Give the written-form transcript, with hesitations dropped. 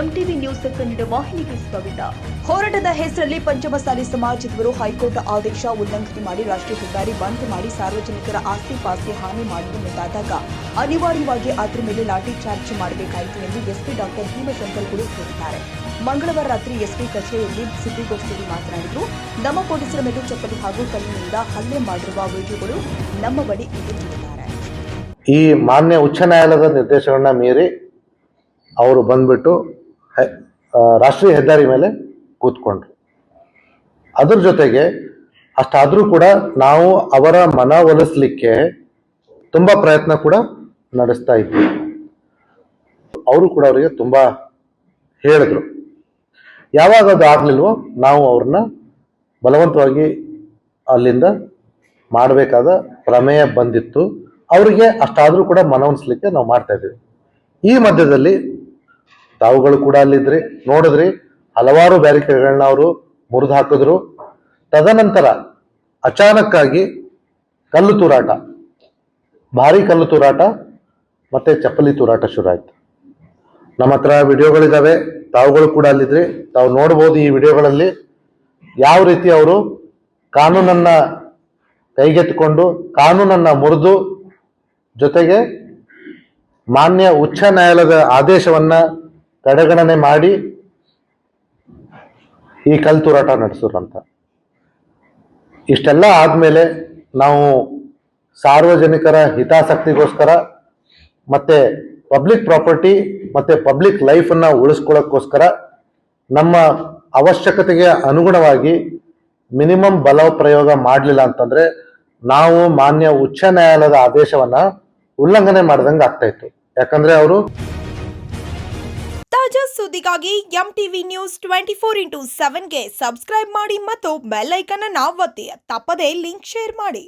MTV news Kannada ವಾಹಿನಿಗೆ ಸ್ವಾಗತ. ಹೋರಾಟದ ಹೆಸರಲ್ಲಿ ಪಂಚಮಸಾಲಿ ಸಮಾಜದವರು ಹೈಕೋರ್ಟ್ ಆದೇಶ ಉಲ್ಲಂಘನೆ ಮಾಡಿ ರಾಷ್ಟ್ರೀಯ ಹೆದ್ದಾರಿ ಬಂದ್ ಮಾಡಿ ಸಾರ್ವಜನಿಕರ ಆಸ್ತಿ ಪಾಸ್ತಿ ಹಾನಿ ಮಾಡಲು ಮುಂದಾದಾಗ ಅನಿವಾರ್ಯವಾಗಿ ಅದರ ಮೇಲೆ ಲಾಠಿ ಚಾರ್ಜ್ ಮಾಡಬೇಕಾಯಿತು ಎಂದು ಎಸ್ಪಿ ಡಾಕ್ಟರ್ ಭೀಮಶಂಕರ್ ಗುರು ಹೇಳಿದ್ದಾರೆ. ಮಂಗಳವಾರ ರಾತ್ರಿ ಎಸ್ಪಿ ಕಚೇರಿಯಲ್ಲಿ ಸುದ್ದಿಗೋಷ್ಠಿಯಲ್ಲಿ ಮಾತನಾಡಿದರು. ನಮ್ಮ ಪೊಲೀಸರ ಮೇಲೆ ಚಪ್ಪಲಿ ಹಾಗೂ ಕಲ್ಲಿನಿಂದ ಹಲ್ಲೆ ಮಾಡಿರುವ ವಿಡಿಯೋಗಳು ನಮ್ಮ ಬಳಿ ಇದೆ ಎಂದಿದ್ದಾರೆ. ಈ ಮಾನ್ಯ ಉಚ್ಚ ನ್ಯಾಯಾಲಯದ ನಿರ್ದೇಶನಗಳನ್ನ ಮೀರಿ ಅವರು ಬಂದ್ಬಿಟ್ಟು ರಾಷ್ಟ್ರೀಯ ಹೆದ್ದಾರಿ ಮೇಲೆ ಕೂತ್ಕೊಂಡ್ರು. ಅದ್ರ ಜೊತೆಗೆ ಅಷ್ಟಾದರೂ ಕೂಡ ನಾವು ಅವರ ಮನವೊಲಿಸಲಿಕ್ಕೆ ತುಂಬ ಪ್ರಯತ್ನ ಕೂಡ ನಡೆಸ್ತಾ ಇದ್ವಿ. ಅವರು ಕೂಡ ಅವರಿಗೆ ತುಂಬ ಹೇಳಿದ್ರು. ಯಾವಾಗ ಅದು ಆಗ್ಲಿಲ್ವೋ ನಾವು ಅವ್ರನ್ನ ಬಲವಂತವಾಗಿ ಅಲ್ಲಿಂದ ಮಾಡಬೇಕಾದ ಪ್ರಮೇಯ ಬಂದಿತ್ತು. ಅವರಿಗೆ ಅಷ್ಟಾದರೂ ಕೂಡ ಮನವೊಲಿಸಲಿಕ್ಕೆ ನಾವು ಮಾಡ್ತಾ ಇದ್ವಿ. ಈ ಮಧ್ಯದಲ್ಲಿ ತಾವುಗಳು ಕೂಡ ಅಲ್ಲಿದ್ರಿ, ನೋಡಿದ್ರಿ, ಹಲವಾರು ಬ್ಯಾರಿಕೇಡ್ಗಳನ್ನ ಅವರು ಮುರಿದು ಹಾಕಿದ್ರು. ತದನಂತರ ಅಚಾನಕ್ಕಾಗಿ ಕಲ್ಲು ತೂರಾಟ, ಭಾರಿ ಕಲ್ಲು ತೂರಾಟ ಮತ್ತೆ ಚಪ್ಪಲಿ ತೂರಾಟ ಶುರು ಆಯ್ತು. ನಮ್ಮ ಹತ್ರ ವಿಡಿಯೋಗಳಿದ್ದಾವೆ, ತಾವುಗಳು ಕೂಡ ಅಲ್ಲಿದ್ರಿ, ತಾವು ನೋಡ್ಬೋದು ಈ ವಿಡಿಯೋಗಳಲ್ಲಿ ಯಾವ ರೀತಿ ಅವರು ಕಾನೂನನ್ನ ಕೈಗೆತ್ತಿಕೊಂಡು ಕಾನೂನನ್ನ ಮುರಿದು, ಜೊತೆಗೆ ಮಾನ್ಯ ಉಚ್ಚ ನ್ಯಾಯಾಲಯದ ಆದೇಶವನ್ನ ಕಡೆಗಣನೆ ಮಾಡಿ ಈ ಕಲ್ ತೂರಾಟ ನಡೆಸಿದ್ರು ಅಂತ. ಇಷ್ಟೆಲ್ಲ ಆದ್ಮೇಲೆ ನಾವು ಸಾರ್ವಜನಿಕರ ಹಿತಾಸಕ್ತಿಗೋಸ್ಕರ ಮತ್ತೆ ಪಬ್ಲಿಕ್ ಪ್ರಾಪರ್ಟಿ ಮತ್ತೆ ಪಬ್ಲಿಕ್ ಲೈಫ್ ಅನ್ನ ಉಳಿಸ್ಕೊಳ್ಳೋಕ್ಕೋಸ್ಕರ ನಮ್ಮ ಅವಶ್ಯಕತೆಗೆ ಅನುಗುಣವಾಗಿ ಮಿನಿಮಮ್ ಬಲ ಪ್ರಯೋಗ ಮಾಡಲಿಲ್ಲ ಅಂತಂದ್ರೆ ನಾವು ಮಾನ್ಯ ಉಚ್ಚ ನ್ಯಾಯಾಲಯದ ಆದೇಶವನ್ನ ಉಲ್ಲಂಘನೆ ಮಾಡ್ದಂಗೆ ಆಗ್ತಾ ಇತ್ತು. ಯಾಕಂದ್ರೆ ಅವರು ತಾಜಾ ಸುದ್ದಿಗಾಗಿ ಎಂಟಿವಿ ನ್ಯೂಸ್ 24x7ಗೆ ಸಬ್ಸ್ಕ್ರೈಬ್ ಮಾಡಿ ಮತ್ತು ಬೆಲ್ ಐಕಾನ್ ಅನ್ನು ಒತ್ತಿ. ತಪ್ಪದೇ ಲಿಂಕ್ ಶೇರ್ ಮಾಡಿ.